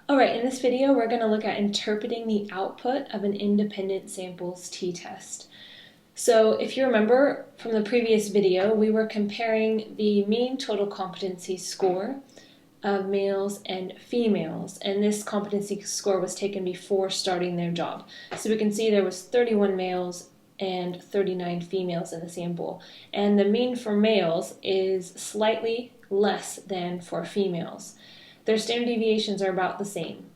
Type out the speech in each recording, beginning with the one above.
Alright, in this video we're going to look at interpreting the output of an independent samples t-test. So if you remember from the previous video, we were comparing the mean total competency score of males and females, and this competency score was taken before starting their job. So we can see there was 31 males and 39 females in the sample, and the mean for males is slightly less than for females. Their standard deviations are about the same.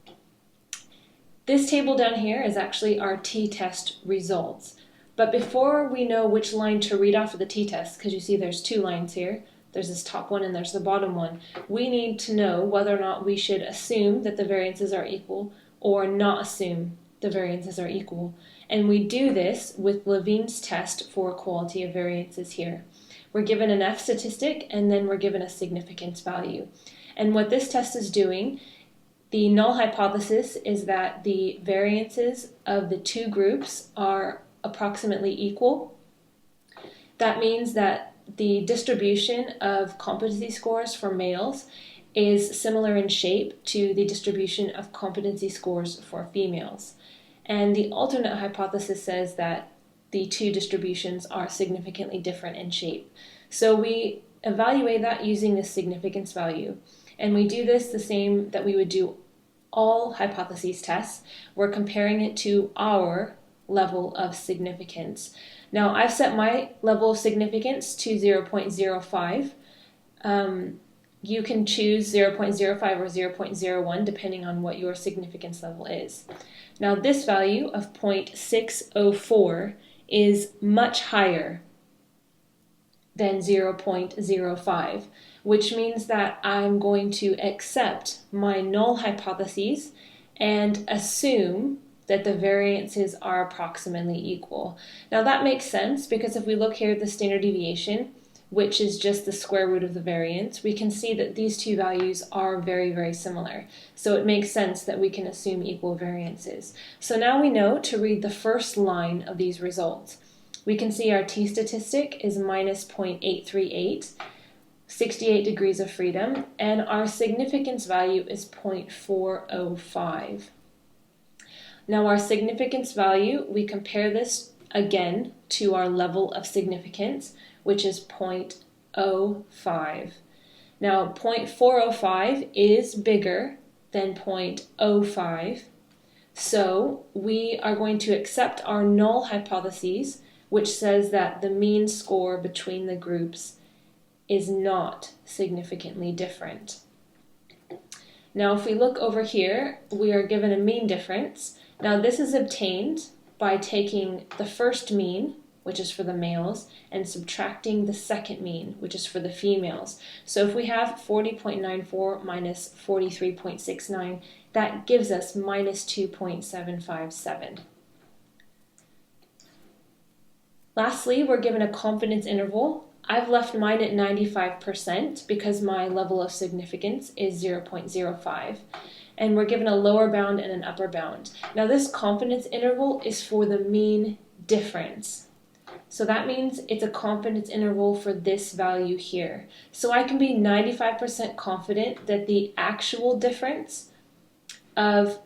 This table down here is actually our t-test results. But before we know which line to read off of the t-test, because you see there's two lines here, there's this top one and there's the bottom one, we need to know whether or not we should assume that the variances are equal or not assume the variances are equal. And we do this with Levene's test for equality of variances here. We're given an F statistic and then we're given a significance value. And what this test is doing, the null hypothesis is that the variances of the two groups are approximately equal. That means that the distribution of competency scores for males is similar in shape to the distribution of competency scores for females. And the alternate hypothesis says that the two distributions are significantly different in shape. So we evaluate that using the significance value. And we do this the same that we would do all hypotheses tests. We're comparing it to our level of significance. Now, I've set my level of significance to 0.05. You can choose 0.05 or 0.01 depending on what your significance level is. Now, this value of 0.604 is much higher than 0.05, which means that I'm going to accept my null hypotheses and assume that the variances are approximately equal. Now that makes sense because if we look here at the standard deviation, which is just the square root of the variance, we can see that these two values are very, very similar. So it makes sense that we can assume equal variances. So now we know to read the first line of these results. We can see our t statistic is minus 0.838, 68 degrees of freedom, and our significance value is 0.405. Now our significance value, we compare this again to our level of significance, which is 0.05. Now 0.405 is bigger than 0.05, so we are going to accept our null hypotheses, which says that the mean score between the groups is not significantly different. Now if we look over here, we are given a mean difference. Now this is obtained by taking the first mean, which is for the males, and subtracting the second mean, which is for the females. So if we have 40.94 minus 43.69, that gives us minus 2.757. Lastly, we're given a confidence interval. I've left mine at 95% because my level of significance is 0.05. And we're given a lower bound and an upper bound. Now this confidence interval is for the mean difference. So that means it's a confidence interval for this value here. So I can be 95% confident that the actual difference of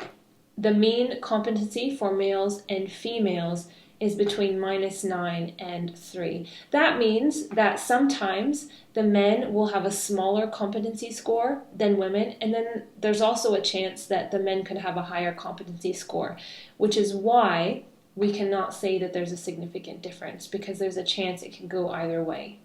the mean competency for males and females is between -9 and 3. That means that sometimes the men will have a smaller competency score than women, and then there's also a chance that the men could have a higher competency score, which is why we cannot say that there's a significant difference, because there's a chance it can go either way.